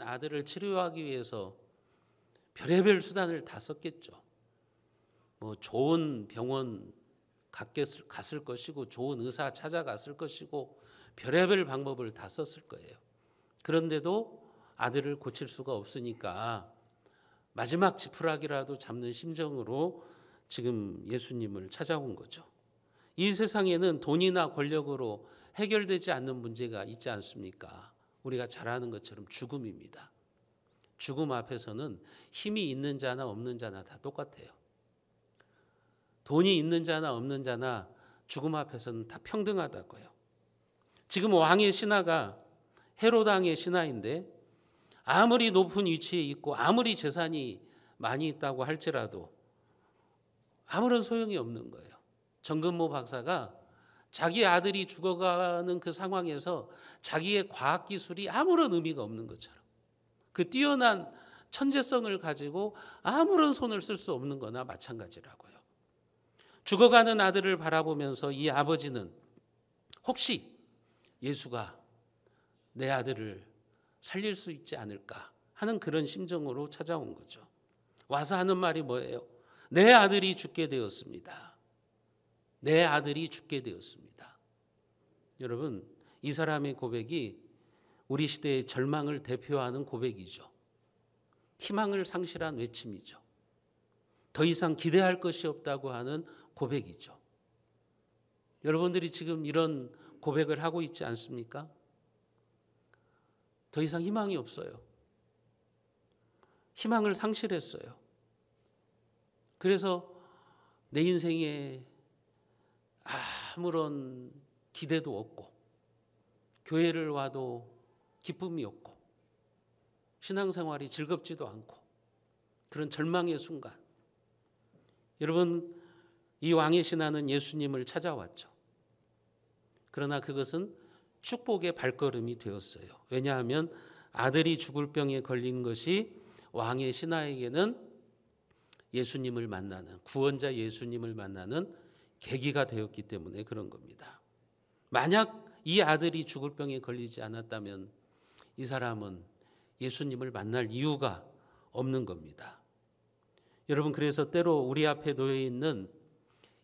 아들을 치료하기 위해서 별의별 수단을 다 썼겠죠. 뭐 좋은 병원 갔을 것이고 좋은 의사 찾아갔을 것이고 별의별 방법을 다 썼을 거예요. 그런데도 아들을 고칠 수가 없으니까 마지막 지푸라기라도 잡는 심정으로 지금 예수님을 찾아온 거죠. 이 세상에는 돈이나 권력으로 해결되지 않는 문제가 있지 않습니까? 우리가 잘 아는 것처럼 죽음입니다. 죽음 앞에서는 힘이 있는 자나 없는 자나 다 똑같아요. 돈이 있는 자나 없는 자나 죽음 앞에서는 다 평등하다고요. 지금 왕의 신하가 헤롯 왕의 신하인데 아무리 높은 위치에 있고 아무리 재산이 많이 있다고 할지라도 아무런 소용이 없는 거예요. 정근모 박사가 자기 아들이 죽어가는 그 상황에서 자기의 과학기술이 아무런 의미가 없는 것처럼 그 뛰어난 천재성을 가지고 아무런 손을 쓸 수 없는 거나 마찬가지라고요. 죽어가는 아들을 바라보면서 이 아버지는 혹시 예수가 내 아들을 살릴 수 있지 않을까 하는 그런 심정으로 찾아온 거죠. 와서 하는 말이 뭐예요? 내 아들이 죽게 되었습니다. 내 아들이 죽게 되었습니다. 여러분, 이 사람의 고백이 우리 시대의 절망을 대표하는 고백이죠. 희망을 상실한 외침이죠. 더 이상 기대할 것이 없다고 하는 고백이죠. 여러분들이 지금 이런 고백을 하고 있지 않습니까? 더 이상 희망이 없어요. 희망을 상실했어요. 그래서 내 인생에 아무런 기대도 없고 교회를 와도 기쁨이 없고 신앙생활이 즐겁지도 않고 그런 절망의 순간, 여러분, 이 왕의 신하는 예수님을 찾아왔죠. 그러나 그것은 축복의 발걸음이 되었어요. 왜냐하면 아들이 죽을 병에 걸린 것이 왕의 신하에게는 예수님을 만나는, 구원자 예수님을 만나는 계기가 되었기 때문에 그런 겁니다. 만약 이 아들이 죽을 병에 걸리지 않았다면 이 사람은 예수님을 만날 이유가 없는 겁니다. 여러분, 그래서 때로 우리 앞에 놓여 있는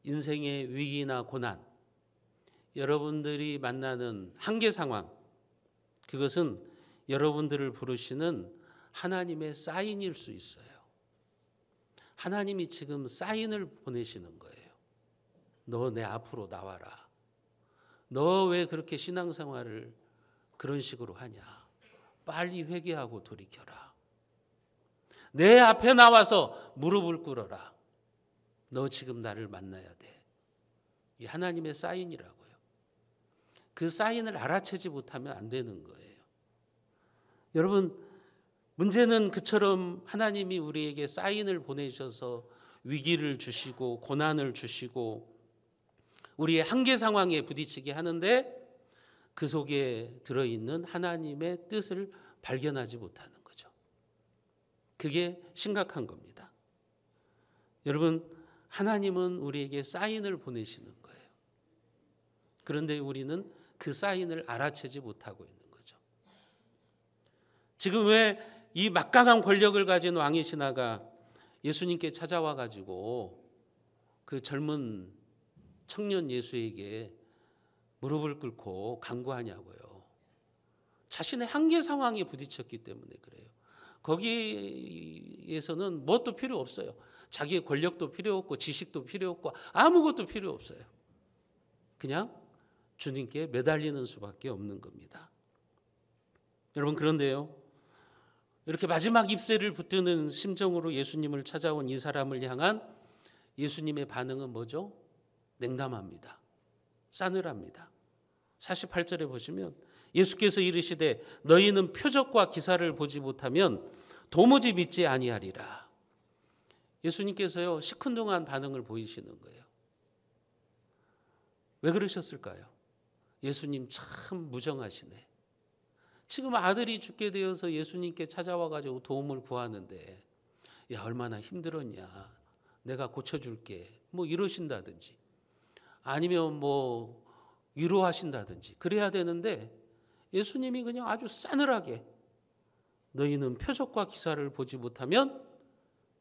인생의 위기나 고난, 여러분들이 만나는 한계 상황, 그것은 여러분들을 부르시는 하나님의 사인일 수 있어요. 하나님이 지금 사인을 보내시는 거예요. 너 내 앞으로 나와라. 너 왜 그렇게 신앙생활을 그런 식으로 하냐. 빨리 회개하고 돌이켜라. 내 앞에 나와서 무릎을 꿇어라. 너 지금 나를 만나야 돼. 이 하나님의 사인이라고요. 그 사인을 알아채지 못하면 안 되는 거예요. 여러분, 문제는 그처럼 하나님이 우리에게 사인을 보내셔서 위기를 주시고 고난을 주시고 우리의 한계 상황에 부딪히게 하는데 그 속에 들어있는 하나님의 뜻을 발견하지 못하는 거죠. 그게 심각한 겁니다. 여러분, 하나님은 우리에게 사인을 보내시는 거예요. 그런데 우리는 그 사인을 알아채지 못하고 있는 거죠. 지금 왜 이 막강한 권력을 가진 왕의 신하가 예수님께 찾아와 가지고 그 젊은 청년 예수에게 무릎을 꿇고 간구하냐고요. 자신의 한계 상황에 부딪혔기 때문에 그래요. 거기에서는 뭣도 필요 없어요. 자기의 권력도 필요 없고 지식도 필요 없고 아무것도 필요 없어요. 그냥 주님께 매달리는 수밖에 없는 겁니다. 여러분, 그런데요, 이렇게 마지막 입새를 붙드는 심정으로 예수님을 찾아온 이 사람을 향한 예수님의 반응은 뭐죠? 냉담합니다. 싸늘합니다. 48절에 보시면 예수께서 이르시되 너희는 표적과 기사를 보지 못하면 도무지 믿지 아니하리라. 예수님께서요, 시큰둥한 반응을 보이시는 거예요. 왜 그러셨을까요? 예수님 참 무정하시네. 지금 아들이 죽게 되어서 예수님께 찾아와 가지고 도움을 구하는데 야, 얼마나 힘들었냐. 내가 고쳐줄게. 뭐 이러신다든지 아니면 뭐 위로하신다든지 그래야 되는데 예수님이 그냥 아주 싸늘하게 너희는 표적과 기사를 보지 못하면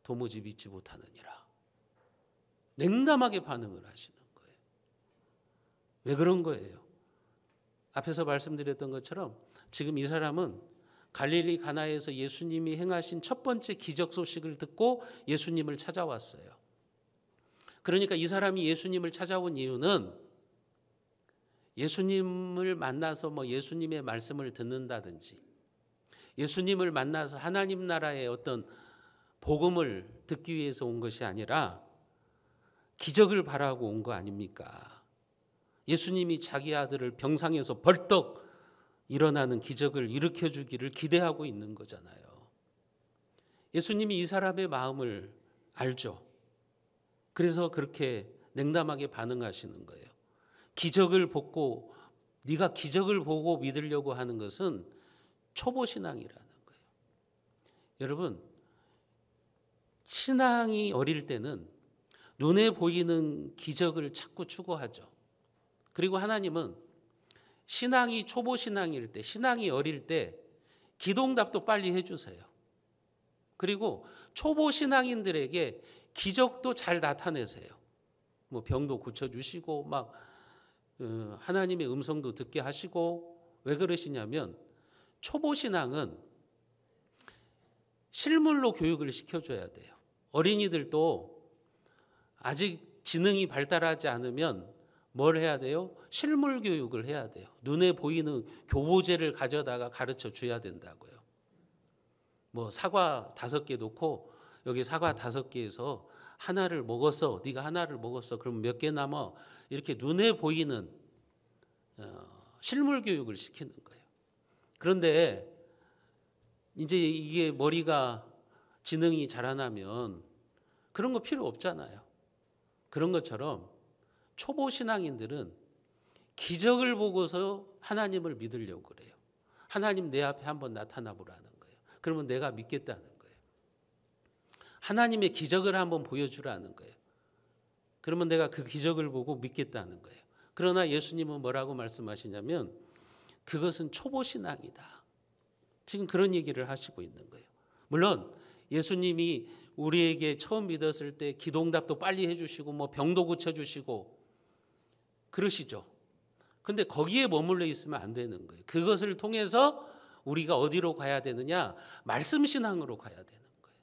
도무지 믿지 못하느니라. 냉담하게 반응을 하시는 거예요. 왜 그런 거예요? 앞에서 말씀드렸던 것처럼 지금 이 사람은 갈릴리 가나에서 예수님이 행하신 첫 번째 기적 소식을 듣고 예수님을 찾아왔어요. 그러니까 이 사람이 예수님을 찾아온 이유는 예수님을 만나서 예수님의 말씀을 듣는다든지 예수님을 만나서 하나님 나라의 어떤 복음을 듣기 위해서 온 것이 아니라 기적을 바라고 온 거 아닙니까? 예수님이 자기 아들을 병상에서 벌떡 일어나는 기적을 일으켜 주기를 기대하고 있는 거잖아요. 예수님이 이 사람의 마음을 알죠. 그래서 그렇게 냉담하게 반응하시는 거예요. 기적을 보고 네가 기적을 보고 믿으려고 하는 것은 초보 신앙이라는 거예요. 여러분, 신앙이 어릴 때는 눈에 보이는 기적을 자꾸 추구하죠. 그리고 하나님은 신앙이 초보 신앙일 때, 신앙이 어릴 때 기도응답도 빨리 해주세요. 그리고 초보 신앙인들에게 기적도 잘 나타내세요. 병도 고쳐주시고 하나님의 음성도 듣게 하시고. 왜 그러시냐면 초보 신앙은 실물로 교육을 시켜줘야 돼요. 어린이들도 아직 지능이 발달하지 않으면 뭘 해야 돼요? 실물 교육을 해야 돼요. 눈에 보이는 교보제를 가져다가 가르쳐 줘야 된다고요. 사과 5개 놓고 여기 사과 5개에서 하나를 먹었어. 네가 하나를 먹었어. 그럼 몇 개 남아? 이렇게 눈에 보이는 실물 교육을 시키는 거예요. 그런데 이제 이게 머리가 지능이 자라나면 그런 거 필요 없잖아요. 그런 것처럼 초보 신앙인들은 기적을 보고서 하나님을 믿으려고 그래요. 하나님 내 앞에 한번 나타나 보라는 거예요. 그러면 내가 믿겠다는 거예요. 하나님의 기적을 한번 보여주라는 거예요. 그러면 내가 그 기적을 보고 믿겠다는 거예요. 그러나 예수님은 뭐라고 말씀하시냐면 그것은 초보 신앙이다. 지금 그런 얘기를 하시고 있는 거예요. 물론 예수님이 우리에게 처음 믿었을 때 기도응답도 빨리 해주시고 병도 고쳐주시고 그러시죠. 근데 거기에 머물러 있으면 안 되는 거예요. 그것을 통해서 우리가 어디로 가야 되느냐? 말씀 신앙으로 가야 되는 거예요.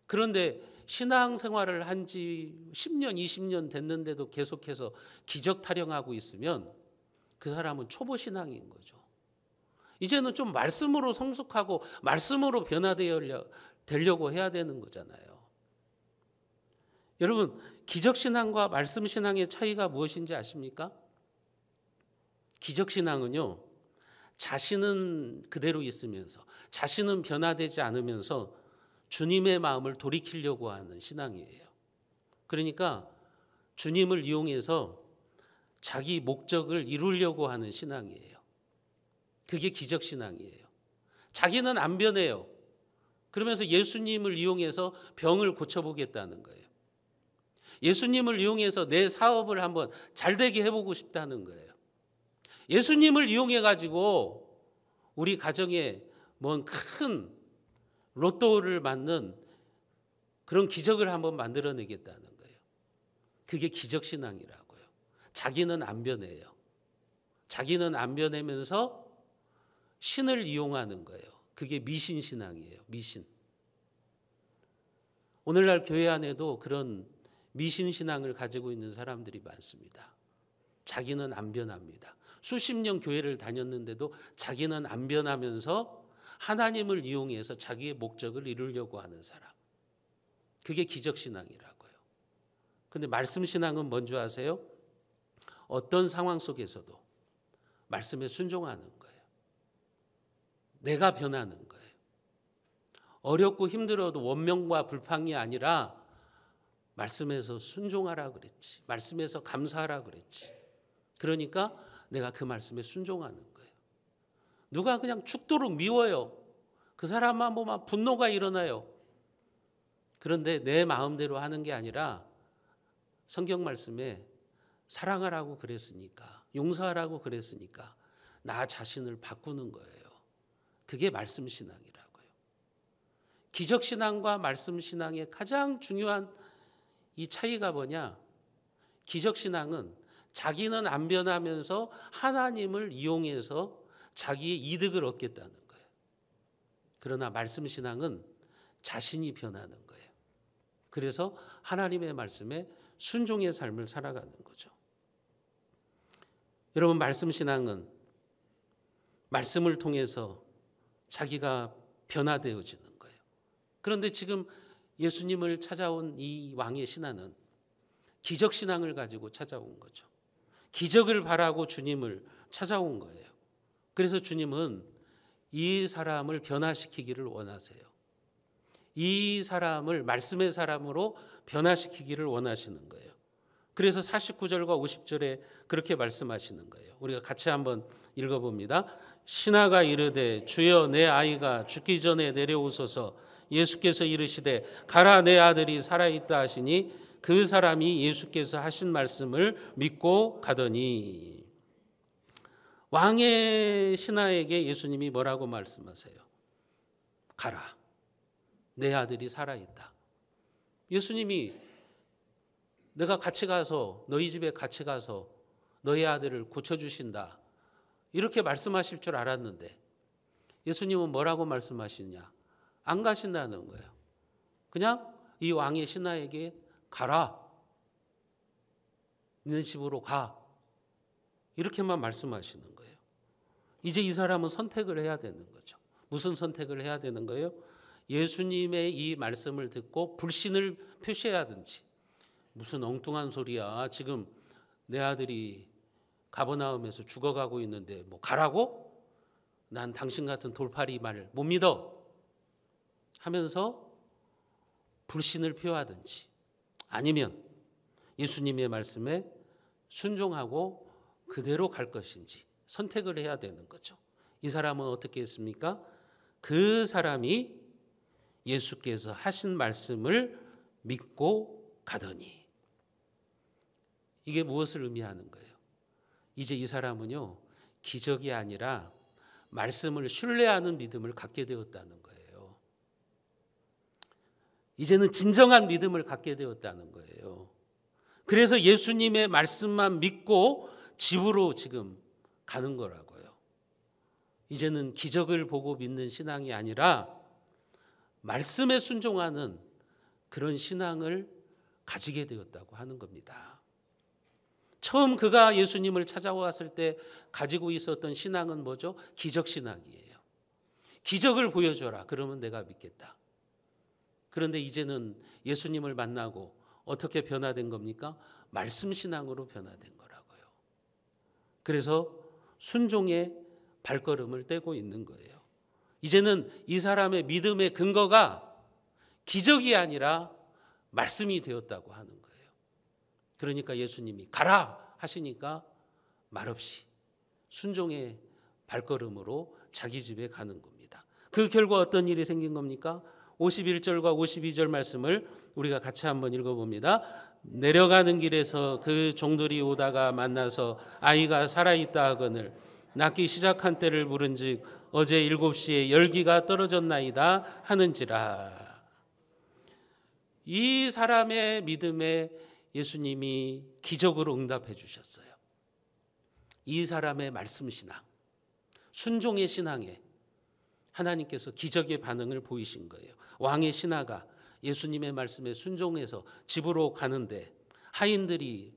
그런데 신앙 생활을 한 지 10년, 20년 됐는데도 계속해서 기적 타령하고 있으면 그 사람은 초보 신앙인 거죠. 이제는 좀 말씀으로 성숙하고 말씀으로 변화되려고 해야 되는 거잖아요. 여러분, 기적신앙과 말씀신앙의 차이가 무엇인지 아십니까? 기적신앙은요, 자신은 그대로 있으면서 자신은 변화되지 않으면서 주님의 마음을 돌이키려고 하는 신앙이에요. 그러니까 주님을 이용해서 자기 목적을 이루려고 하는 신앙이에요. 그게 기적신앙이에요. 자기는 안 변해요. 그러면서 예수님을 이용해서 병을 고쳐보겠다는 거예요. 예수님을 이용해서 내 사업을 한번 잘되게 해보고 싶다는 거예요. 예수님을 이용해가지고 우리 가정에 뭔 큰 로또를 맞는 그런 기적을 한번 만들어내겠다는 거예요. 그게 기적신앙이라고요. 자기는 안 변해요. 자기는 안 변하면서 신을 이용하는 거예요. 그게 미신신앙이에요. 미신. 오늘날 교회 안에도 그런 미신신앙을 가지고 있는 사람들이 많습니다. 자기는 안 변합니다. 수십 년 교회를 다녔는데도 자기는 안 변하면서 하나님을 이용해서 자기의 목적을 이루려고 하는 사람. 그게 기적신앙이라고요. 그런데 말씀신앙은 뭔지 아세요? 어떤 상황 속에서도 말씀에 순종하는 거예요. 내가 변하는 거예요. 어렵고 힘들어도 원명과 불평이 아니라 말씀에서 순종하라 그랬지. 말씀에서 감사하라 그랬지. 그러니까 내가 그 말씀에 순종하는 거예요. 누가 그냥 죽도록 미워요. 그 사람만 보면 분노가 일어나요. 그런데 내 마음대로 하는 게 아니라 성경 말씀에 사랑하라고 그랬으니까, 용서하라고 그랬으니까 나 자신을 바꾸는 거예요. 그게 말씀 신앙이라고요. 기적 신앙과 말씀 신앙의 가장 중요한 이 차이가 뭐냐? 기적 신앙은 자기는 안 변하면서 하나님을 이용해서 자기의 이득을 얻겠다는 거예요. 그러나 말씀 신앙은 자신이 변하는 거예요. 그래서 하나님의 말씀에 순종의 삶을 살아가는 거죠. 여러분, 말씀 신앙은 말씀을 통해서 자기가 변화되어지는 거예요. 그런데 지금 예수님을 찾아온 이 왕의 신하는 기적 신앙을 가지고 찾아온 거죠. 기적을 바라고 주님을 찾아온 거예요. 그래서 주님은 이 사람을 변화시키기를 원하세요. 이 사람을 말씀의 사람으로 변화시키기를 원하시는 거예요. 그래서 49절과 50절에 그렇게 말씀하시는 거예요. 우리가 같이 한번 읽어봅니다. 신하가 이르되 주여 내 아이가 죽기 전에 내려오소서. 예수께서 이르시되 가라 내 아들이 살아있다 하시니 그 사람이 예수께서 하신 말씀을 믿고 가더니. 왕의 신하에게 예수님이 뭐라고 말씀하세요? 가라. 내 아들이 살아있다. 예수님이 내가 같이 가서 너희 집에 같이 가서 너희 아들을 고쳐주신다. 이렇게 말씀하실 줄 알았는데 예수님은 뭐라고 말씀하시냐? 안 가신다는 거예요. 그냥 이 왕의 신하에게 가라. 너희 집으로 가. 이렇게만 말씀하시는 거예요. 이제 이 사람은 선택을 해야 되는 거죠. 무슨 선택을 해야 되는 거예요? 예수님의 이 말씀을 듣고 불신을 표시해야든지, 무슨 엉뚱한 소리야. 지금 내 아들이 가버나움에서 죽어가고 있는데 뭐 가라고? 난 당신 같은 돌팔이 말 못 믿어. 하면서 불신을 표하든지, 아니면 예수님의 말씀에 순종하고 그대로 갈 것인지 선택을 해야 되는 거죠. 이 사람은 어떻게 했습니까? 그 사람이 예수께서 하신 말씀을 믿고 가더니. 이게 무엇을 의미하는 거예요? 이제 이 사람은요, 기적이 아니라 말씀을 신뢰하는 믿음을 갖게 되었다는 거예요. 이제는 진정한 믿음을 갖게 되었다는 거예요. 그래서 예수님의 말씀만 믿고 집으로 지금 가는 거라고요. 이제는 기적을 보고 믿는 신앙이 아니라 말씀에 순종하는 그런 신앙을 가지게 되었다고 하는 겁니다. 처음 그가 예수님을 찾아왔을 때 가지고 있었던 신앙은 뭐죠? 기적 신앙이에요. 기적을 보여줘라. 그러면 내가 믿겠다. 그런데 이제는 예수님을 만나고 어떻게 변화된 겁니까? 말씀 신앙으로 변화된 거라고요. 그래서 순종의 발걸음을 떼고 있는 거예요. 이제는 이 사람의 믿음의 근거가 기적이 아니라 말씀이 되었다고 하는 거예요. 그러니까 예수님이 가라 하시니까 말없이 순종의 발걸음으로 자기 집에 가는 겁니다. 그 결과 어떤 일이 생긴 겁니까? 51절과 52절 말씀을 우리가 같이 한번 읽어봅니다. 내려가는 길에서 그 종들이 오다가 만나서 아이가 살아있다 하거늘 낳기 시작한 때를 물은즉 어제 7시에 열기가 떨어졌나이다 하는지라. 이 사람의 믿음에 예수님이 기적으로 응답해 주셨어요. 이 사람의 말씀 신앙, 순종의 신앙에 하나님께서 기적의 반응을 보이신 거예요. 왕의 신하가 예수님의 말씀에 순종해서 집으로 가는데 하인들이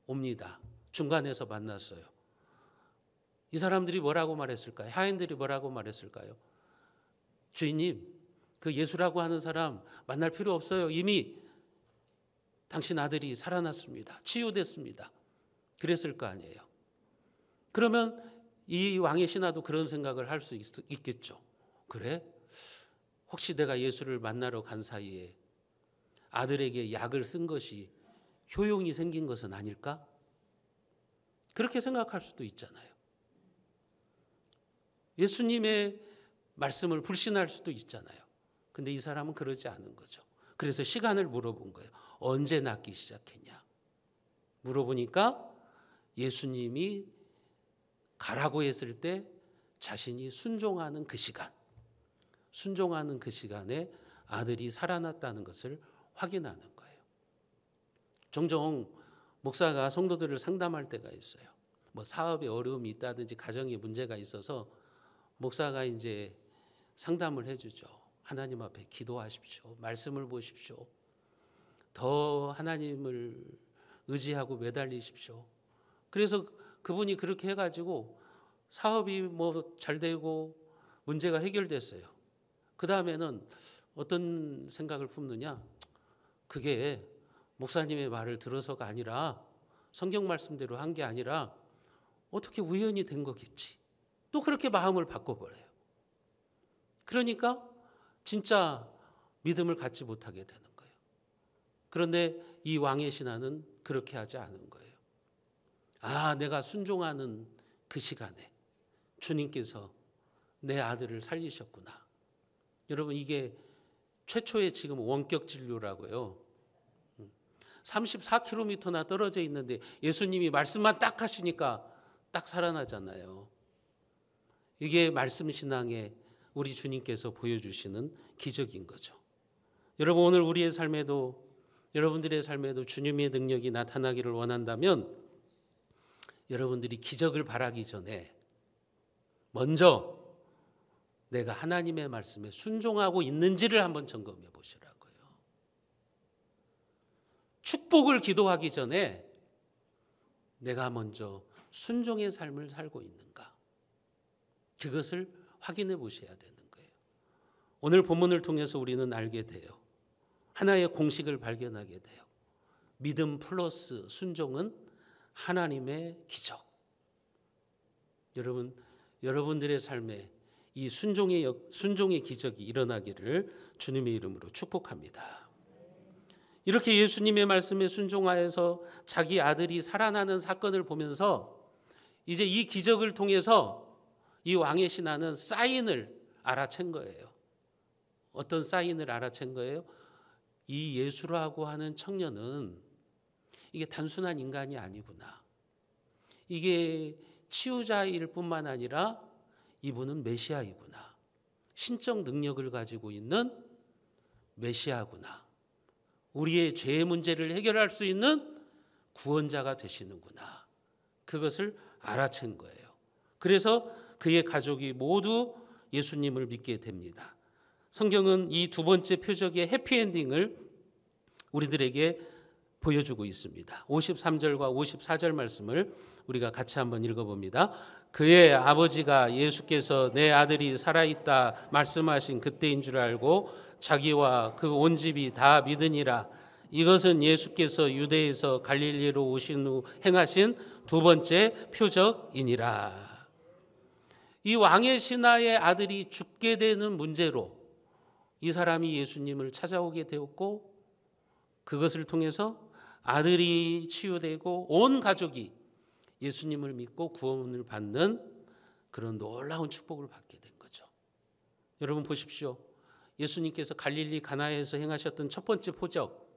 옵니다. 중간에서 만났어요. 이 사람들이 뭐라고 말했을까요? 하인들이 뭐라고 말했을까요? 주인님, 그 예수라고 하는 사람 만날 필요 없어요. 이미 당신 아들이 살아났습니다. 치유됐습니다. 그랬을 거 아니에요. 그러면 이 왕의 신하도 그런 생각을 할 수 있겠죠. 그래? 혹시 내가 예수를 만나러 간 사이에 아들에게 약을 쓴 것이 효용이 생긴 것은 아닐까? 그렇게 생각할 수도 있잖아요. 예수님의 말씀을 불신할 수도 있잖아요. 근데 이 사람은 그러지 않은 거죠. 그래서 시간을 물어본 거예요. 언제 낫기 시작했냐? 물어보니까 예수님이 가라고 했을 때 자신이 순종하는 그 시간, 순종하는 그 시간에 아들이 살아났다는 것을 확인하는 거예요. 종종 목사가 성도들을 상담할 때가 있어요. 뭐 사업에 어려움이 있다든지 가정에 문제가 있어서 목사가 이제 상담을 해주죠. 하나님 앞에 기도하십시오. 말씀을 보십시오. 더 하나님을 의지하고 매달리십시오. 그래서 그분이 그렇게 해가지고 사업이 뭐 잘 되고 문제가 해결됐어요. 그 다음에는 어떤 생각을 품느냐? 그게 목사님의 말을 들어서가 아니라 성경 말씀대로 한 게 아니라 어떻게 우연히 된 거겠지. 또 그렇게 마음을 바꿔버려요. 그러니까 진짜 믿음을 갖지 못하게 되는 거예요. 그런데 이 왕의 신하는 그렇게 하지 않은 거예요. 아, 내가 순종하는 그 시간에 주님께서 내 아들을 살리셨구나. 여러분, 이게 최초의 지금 원격 진료라고요. 34km나 떨어져 있는데 예수님이 말씀만 딱 하시니까 딱 살아나잖아요. 이게 말씀 신앙의 우리 주님께서 보여주시는 기적인 거죠. 여러분, 오늘 우리의 삶에도, 여러분들의 삶에도 주님의 능력이 나타나기를 원한다면 여러분들이 기적을 바라기 전에 먼저 내가 하나님의 말씀에 순종하고 있는지를 한번 점검해 보시라고요. 축복을 기도하기 전에 내가 먼저 순종의 삶을 살고 있는가, 그것을 확인해 보셔야 되는 거예요. 오늘 본문을 통해서 우리는 알게 돼요. 하나의 공식을 발견하게 돼요. 믿음 플러스 순종은 하나님의 기적. 여러분, 여러분들의 삶에 이 순종의 기적이 일어나기를 주님의 이름으로 축복합니다. 이렇게 예수님의 말씀에 순종하여서 자기 아들이 살아나는 사건을 보면서 이제 이 기적을 통해서 이 왕의 신하는 사인을 알아챈 거예요. 어떤 사인을 알아챈 거예요? 이 예수라고 하는 청년은 이게 단순한 인간이 아니구나. 이게 치유자일 뿐만 아니라 이분은 메시아이구나. 신적 능력을 가지고 있는 메시아구나. 우리의 죄의 문제를 해결할 수 있는 구원자가 되시는구나. 그것을 알아챈 거예요. 그래서 그의 가족이 모두 예수님을 믿게 됩니다. 성경은 이 두 번째 표적의 해피엔딩을 우리들에게 보여주고 있습니다. 53절과 54절 말씀을 우리가 같이 한번 읽어봅니다. 그의 아버지가 예수께서 내 아들이 살아있다 말씀하신 그때인 줄 알고 자기와 그 온 집이 다 믿으니라. 이것은 예수께서 유대에서 갈릴리로 오신 후 행하신 두 번째 표적이니라. 이 왕의 신하의 아들이 죽게 되는 문제로 이 사람이 예수님을 찾아오게 되었고, 그것을 통해서 아들이 치유되고 온 가족이 예수님을 믿고 구원을 받는 그런 놀라운 축복을 받게 된 거죠. 여러분 보십시오. 예수님께서 갈릴리 가나에서 행하셨던 첫 번째 표적,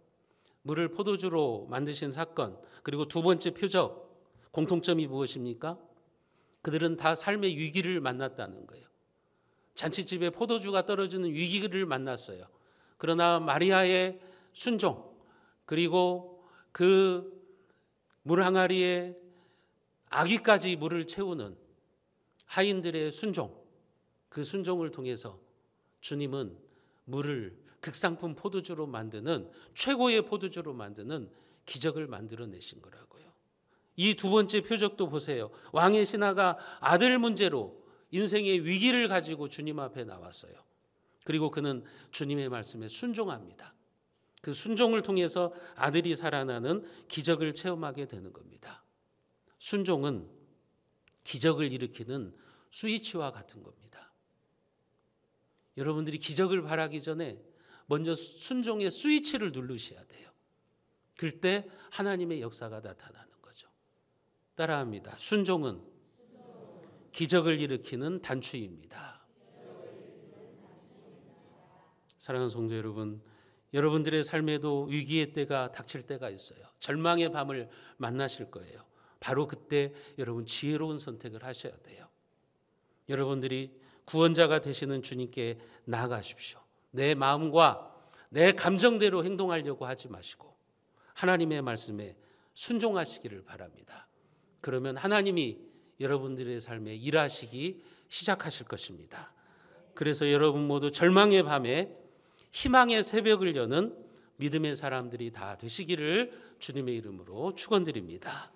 물을 포도주로 만드신 사건, 그리고 두 번째 표적, 공통점이 무엇입니까? 그들은 다 삶의 위기를 만났다는 거예요. 잔치집에 포도주가 떨어지는 위기를 만났어요. 그러나 마리아의 순종, 그리고 그 물 항아리에 아기까지 물을 채우는 하인들의 순종, 그 순종을 통해서 주님은 물을 극상품 포도주로 만드는, 최고의 포도주로 만드는 기적을 만들어내신 거라고요. 이 두 번째 표적도 보세요. 왕의 신하가 아들 문제로 인생의 위기를 가지고 주님 앞에 나왔어요. 그리고 그는 주님의 말씀에 순종합니다. 그 순종을 통해서 아들이 살아나는 기적을 체험하게 되는 겁니다. 순종은 기적을 일으키는 스위치와 같은 겁니다. 여러분들이 기적을 바라기 전에 먼저 순종의 스위치를 누르셔야 돼요. 그때 하나님의 역사가 나타나는 거죠. 따라합니다. 순종은 기적을 일으키는 단추입니다. 사랑하는 성도 여러분, 여러분들의 삶에도 위기의 때가 닥칠 때가 있어요. 절망의 밤을 만나실 거예요. 바로 그때 여러분 지혜로운 선택을 하셔야 돼요. 여러분들이 구원자가 되시는 주님께 나아가십시오. 내 마음과 내 감정대로 행동하려고 하지 마시고 하나님의 말씀에 순종하시기를 바랍니다. 그러면 하나님이 여러분들의 삶에 일하시기 시작하실 것입니다. 그래서 여러분 모두 절망의 밤에 희망의 새벽을 여는 믿음의 사람들이 다 되시기를 주님의 이름으로 축원드립니다.